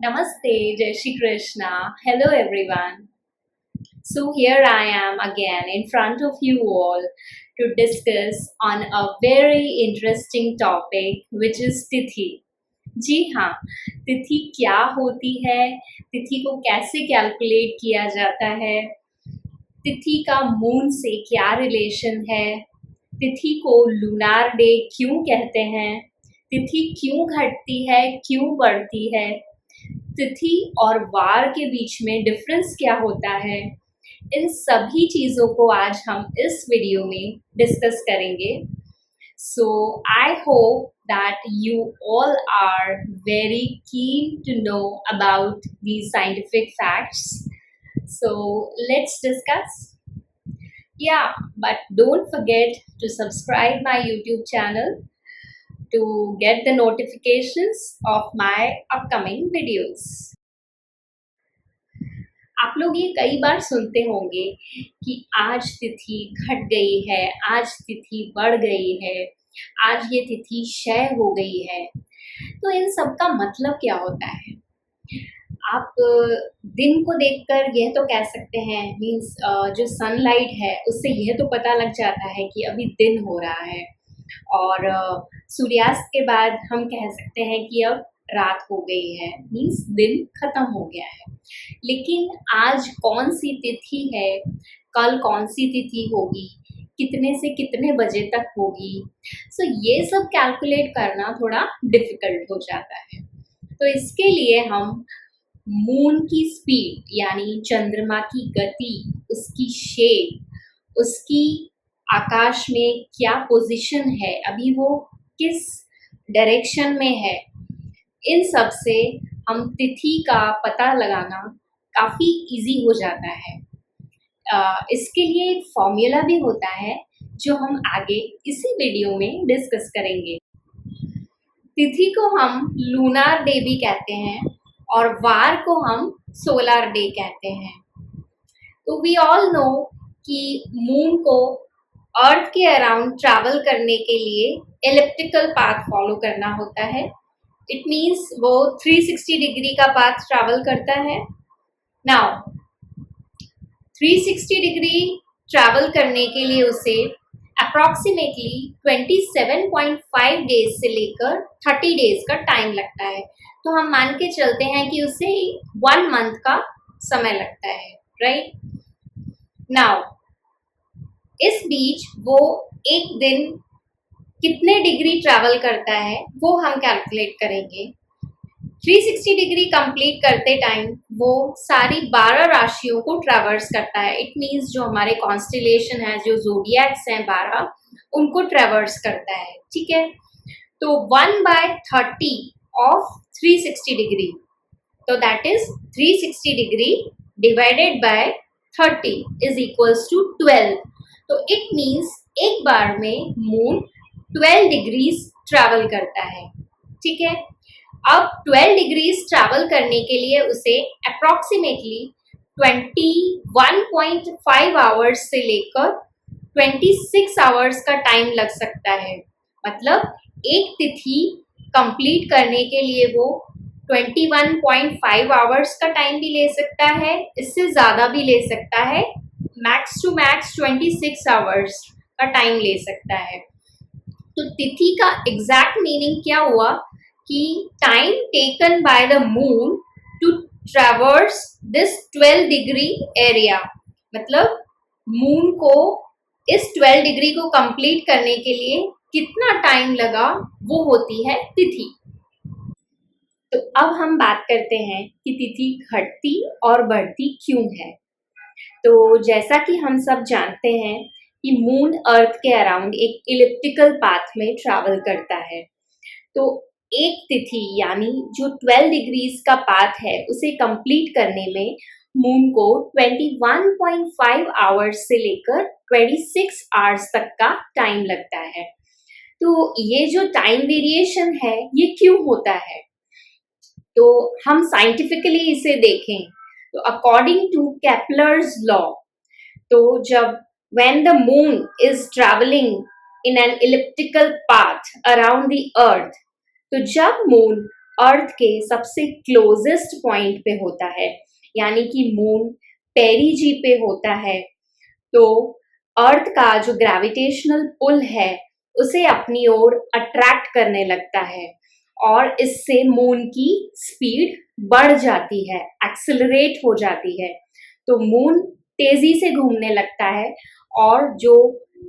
Namaste, Jai Shri Krishna. Hello everyone. So here I am again in front of you all to discuss on a very interesting topic which is तिथि. जी हाँ, तिथि क्या होती है, तिथि को कैसे कैलकुलेट किया जाता है, तिथि का मून से क्या रिलेशन है, तिथि को लूनार डे क्यों कहते हैं, तिथि क्यों घटती है, क्यों बढ़ती है, तिथि और वार के बीच में डिफरेंस क्या होता है, इन सभी चीज़ों को आज हम इस वीडियो में डिस्कस करेंगे. So I hope that you all are very keen to know about these scientific facts. So let's discuss. Yeah, but don't forget to subscribe my YouTube channel to get the notifications of my upcoming videos. आप लोग ये कई बार सुनते होंगे कि आज तिथि घट गई है, आज तिथि बढ़ गई है, आज ये तिथि क्षय हो गई है. तो इन सब का मतलब क्या होता है? आप दिन को देखकर यह तो कह सकते हैं, मीन्स जो सनलाइट है उससे यह तो पता लग जाता है कि अभी दिन हो रहा है, और सूर्यास्त के बाद हम कह सकते हैं कि अब रात हो गई है, मीन्स दिन खत्म हो गया है. लेकिन आज कौन सी तिथि है, कल कौन सी तिथि होगी, कितने से कितने बजे तक होगी, सो ये सब कैलकुलेट करना थोड़ा डिफिकल्ट हो जाता है. तो इसके लिए हम मून की स्पीड यानी चंद्रमा की गति, उसकी शेप, उसकी आकाश में क्या पोजीशन है, अभी वो किस डायरेक्शन में है, इन सब से हम तिथि का पता लगाना काफ़ी इजी हो जाता है. इसके लिए एक फॉर्मूला भी होता है जो हम आगे इसी वीडियो में डिस्कस करेंगे. तिथि को हम लूनार डे भी कहते हैं और वार को हम सोलर डे कहते हैं. तो वी ऑल नो कि मून को अर्थ के अराउंड ट्रैवल करने के लिए एलिप्टिकल पाथ फॉलो करना होता है. इट मीन्स वो 360 डिग्री का पाथ ट्रैवल करता है. नाउ 360 डिग्री ट्रैवल करने के लिए उसे अप्रॉक्सीमेटली 27.5 डेज से लेकर 30 डेज का टाइम लगता है. तो हम मान के चलते हैं कि उसे 1 मंथ का समय लगता है, राइट. नाउ इस बीच वो एक दिन कितने डिग्री ट्रैवल करता है वो हम कैलकुलेट करेंगे. 360 डिग्री कंप्लीट करते टाइम वो सारी 12 राशियों को ट्रैवर्स करता है. इट मीन्स जो हमारे कॉन्स्टिलेशन है, जो ज़ोडिएक्स हैं 12, उनको ट्रैवर्स करता है, ठीक है. तो 1/30 ऑफ 360 डिग्री, तो that is 360 degree divided by 30 is equals to 12. तो इट मीन्स एक बार में मून 12 डिग्रीज ट्रैवल करता है, ठीक है. अब 12 डिग्रीज ट्रैवल करने के लिए उसे अप्रॉक्सीमेटली 21.5 आवर्स से लेकर 26 आवर्स का टाइम लग सकता है. मतलब एक तिथि कंप्लीट करने के लिए वो 21.5 आवर्स का टाइम भी ले सकता है, इससे ज़्यादा भी ले सकता है, मैक्स टू मैक्स 26 आवर्स का टाइम ले सकता है. तो तिथि का एग्जैक्ट मीनिंग क्या हुआ कि time taken by the moon to traverse this 12 degree area. मतलब मून को इस 12 डिग्री को कंप्लीट करने के लिए कितना टाइम लगा, वो होती है तिथि. तो अब हम बात करते हैं कि तिथि घटती और बढ़ती क्यों है. तो जैसा कि हम सब जानते हैं कि मून अर्थ के अराउंड एक इलिप्टिकल पाथ में ट्रैवल करता है. तो एक तिथि यानी जो 12 डिग्रीज का पाथ है उसे कंप्लीट करने में मून को 21.5 आवर्स से लेकर 26 आवर्स तक का टाइम लगता है. तो ये जो टाइम वेरिएशन है ये क्यों होता है? तो हम साइंटिफिकली इसे देखें तो अकॉर्डिंग टू केपलर्स लॉ, तो जब when the moon is traveling in an elliptical path around the earth, तो जब मून अर्थ के सबसे क्लोजेस्ट पॉइंट पे होता है, यानी कि मून पेरिजी पे होता है। तो अर्थ का जो ग्रेविटेशनल पुल है उसे अपनी ओर अट्रैक्ट करने लगता है और इससे मून की स्पीड बढ़ जाती है, एक्सेलरेट हो जाती है। तो मून तेजी से घूमने लगता है और जो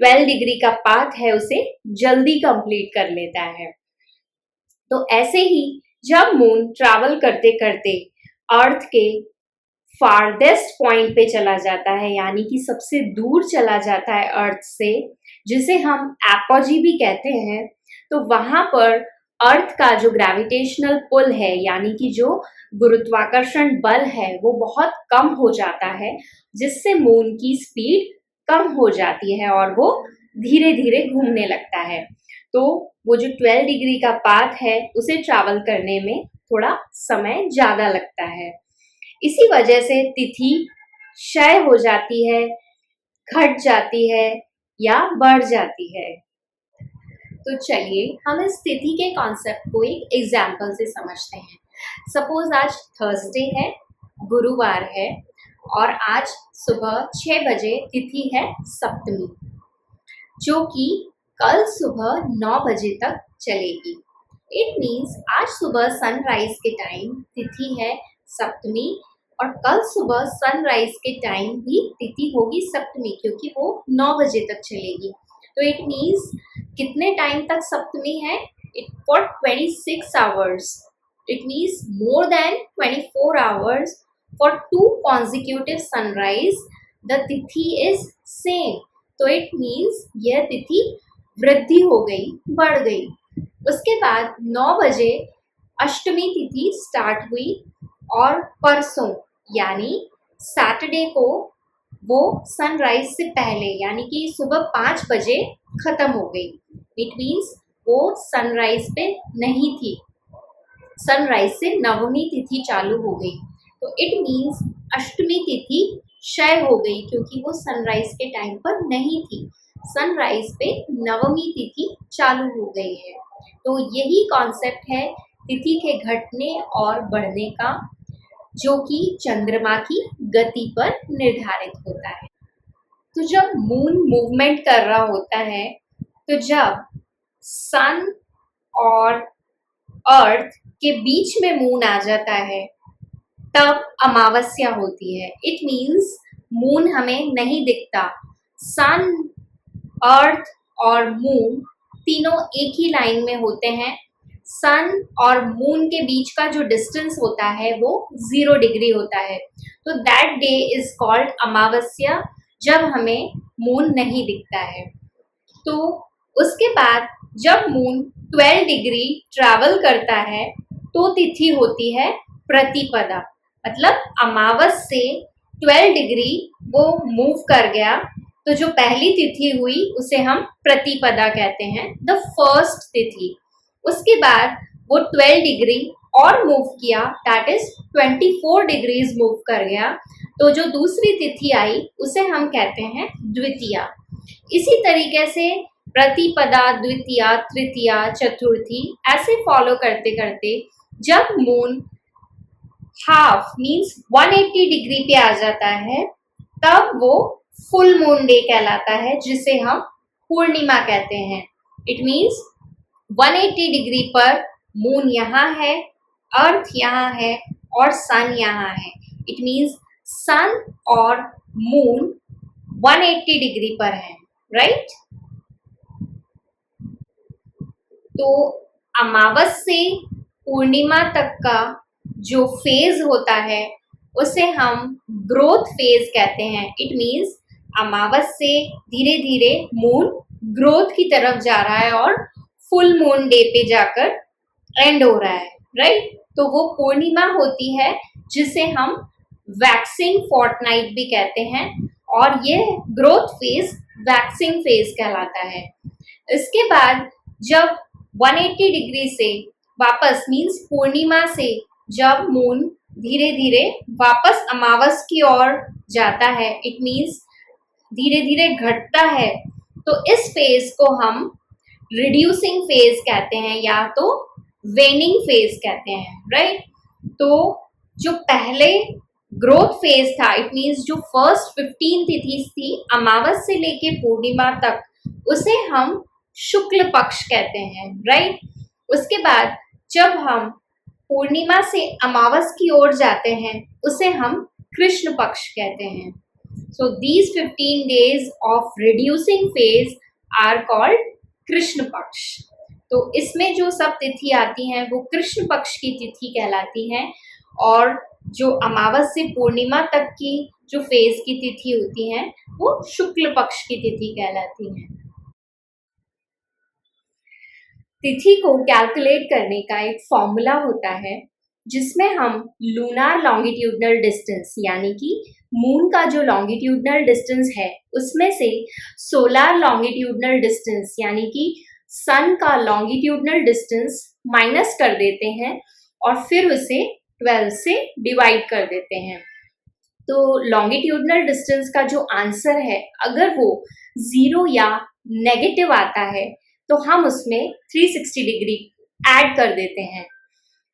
12 डिग्री का पाथ है उसे जल्दी कंप्लीट कर लेता है। तो ऐसे ही जब मून ट्रैवल करते करते अर्थ के फारदेस्ट पॉइंट पे चला जाता है, यानी कि सबसे दूर चला जाता है अर्थ से, जिसे हम एपोजी भी कहते हैं, तो वहां पर अर्थ का जो ग्रेविटेशनल पुल है, यानी कि जो गुरुत्वाकर्षण बल है, वो बहुत कम हो जाता है, जिससे मून की स्पीड कम हो जाती है और वो धीरे धीरे घूमने लगता है। तो वो जो 12 डिग्री का पाथ है उसे ट्रैवल करने में थोड़ा समय ज्यादा लगता है। इसी वजह से तिथि क्षय हो जाती है, घट जाती है या बढ़ जाती है। तो चलिए हम इस तिथि के कॉन्सेप्ट को एक एग्जाम्पल से समझते हैं। सपोज आज थर्सडे है, गुरुवार है और आज सुबह 6 बजे तिथि है सप्तमी, जो कि कल सुबह 9 बजे तक चलेगी। इट मीन्स आज सुबह सनराइज के टाइम तिथि है सप्तमी और कल सुबह सनराइज के टाइम भी तिथि होगी सप्तमी, क्योंकि वो 9 बजे तक चलेगी। तो इट मीन्स कितने टाइम तक सप्तमी है? It for 26 hours. It means more than 24 hours for 2 consecutive sunrise the तिथि इज सेम। तो इट मीन्स यह तिथि वृद्धि हो गई, बढ़ गई। उसके बाद 9 बजे अष्टमी तिथि स्टार्ट हुई और परसों यानी सैटरडे को वो सनराइज से पहले यानी कि सुबह 5 बजे खत्म हो गई। इट मीन्स वो सनराइज पे नहीं थी, सनराइज से नवमी तिथि चालू हो गई। तो इट मीन्स अष्टमी तिथि क्षय हो गई, क्योंकि वो सनराइज के टाइम पर नहीं थी, सनराइज पे नवमी तिथि चालू हो गई है। तो यही कॉन्सेप्ट है तिथि के घटने और बढ़ने का, जो कि चंद्रमा की गति पर निर्धारित होता है। तो जब मून मूवमेंट कर रहा होता है, तो जब सन और अर्थ के बीच में मून आ जाता है तब अमावस्या होती है। इट मीन्स मून हमें नहीं दिखता। सन, अर्थ और मून तीनों एक ही लाइन में होते हैं। सन और मून के बीच का जो डिस्टेंस होता है वो 0 डिग्री होता है। तो दैट डे इज कॉल्ड अमावस्या, जब हमें मून नहीं दिखता है। तो उसके बाद जब मून 12 डिग्री ट्रैवल करता है तो तिथि होती है प्रतिपदा, मतलब अमावस से 12 डिग्री वो मूव कर गया, तो जो पहली तिथि हुई उसे हम प्रतिपदा कहते हैं, द फर्स्ट तिथि। उसके बाद वो 12 डिग्री और मूव किया, दैट इज 24 डिग्रीज मूव कर गया, तो जो दूसरी तिथि आई उसे हम कहते हैं द्वितीया। इसी तरीके से प्रतिपदा, द्वितीया, तृतीया, चतुर्थी ऐसे फॉलो करते करते जब मून हाफ मीन्स 180 डिग्री पे आ जाता है तब वो फुल मून डे कहलाता है, जिसे हम पूर्णिमा कहते हैं। इट मीन्स 180 डिग्री पर मून यहाँ है, अर्थ यहाँ है और सन यहाँ है। इट मीन्स सन और मून 180 डिग्री पर है, राइट? तो अमावस से पूर्णिमा तक का जो फेज होता है उसे हम ग्रोथ फेज कहते हैं। इट मीन्स अमावस से धीरे धीरे मून ग्रोथ की तरफ जा रहा है और फुल मून डे पे जाकर एंड हो रहा है, राइट? तो वो पूर्णिमा होती है, जिसे हम वैक्सिंग फोर्टनाइट भी कहते हैं, और ये ग्रोथ फेज वैक्सिंग फेज कहलाता है। इसके बाद जब 180 डिग्री से वापस मीन्स पूर्णिमा से जब मून धीरे धीरे वापस अमावस की ओर जाता है, इट मीन्स धीरे धीरे घटता है, तो इस फेज को हम रिड्यूसिंग फेज कहते हैं, या तो वेनिंग फेज कहते हैं, राइट। तो जो पहले ग्रोथ फेज था, इट मीन्स जो फर्स्ट 15 तिथि थी अमावस से लेके पूर्णिमा तक, उसे हम शुक्ल पक्ष कहते हैं, राइट। उसके बाद जब हम पूर्णिमा से अमावस की ओर जाते हैं उसे हम कृष्ण पक्ष कहते हैं। So these 15 days of reducing phase are called Krishna paksha. तो इसमें जो सब तिथि आती हैं वो कृष्ण पक्ष की तिथि कहलाती हैं, और जो अमावस से पूर्णिमा तक की जो फेज की तिथि होती हैं वो शुक्ल पक्ष की तिथि कहलाती हैं। तिथि को कैलकुलेट करने का एक फॉर्मूला होता है जिसमें हम लूनार लॉन्गिट्यूडनल डिस्टेंस यानी कि मून का जो लॉन्गिट्यूडनल डिस्टेंस है उसमें से सोलार लॉन्गिट्यूडनल डिस्टेंस यानी कि सन का लॉन्गिट्यूडनल डिस्टेंस माइनस कर देते हैं और फिर उसे 12 से डिवाइड कर देते हैं। तो लॉन्गिट्यूडनल डिस्टेंस का जो आंसर है अगर वो 0 या नेगेटिव आता है तो हम उसमें 360 डिग्री ऐड कर देते हैं।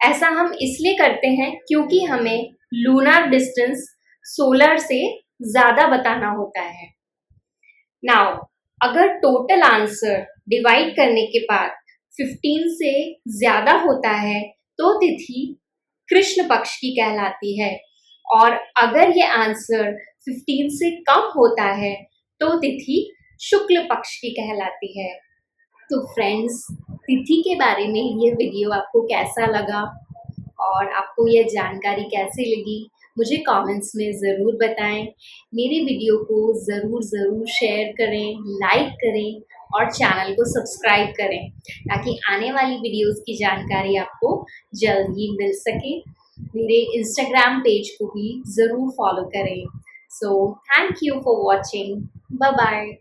ऐसा हम इसलिए करते हैं क्योंकि हमें लूनार डिस्टेंस सोलर से ज़्यादा बताना होता है। नाउ अगर टोटल आंसर डिवाइड करने के बाद 15 से ज़्यादा होता है तो तिथि कृष्ण पक्ष की कहलाती है, और अगर ये आंसर 15 से कम होता है तो तिथि शुक्ल पक्ष की कहलाती है। तो फ्रेंड्स, तिथि के बारे में ये वीडियो आपको कैसा लगा और आपको ये जानकारी कैसे लगी मुझे कमेंट्स में ज़रूर बताएं। मेरे वीडियो को ज़रूर शेयर करें, लाइक करें और चैनल को सब्सक्राइब करें ताकि आने वाली वीडियोस की जानकारी आपको जल्द ही मिल सके। मेरे इंस्टाग्राम पेज को भी ज़रूर फॉलो करें। So thank you for watching. Bye bye.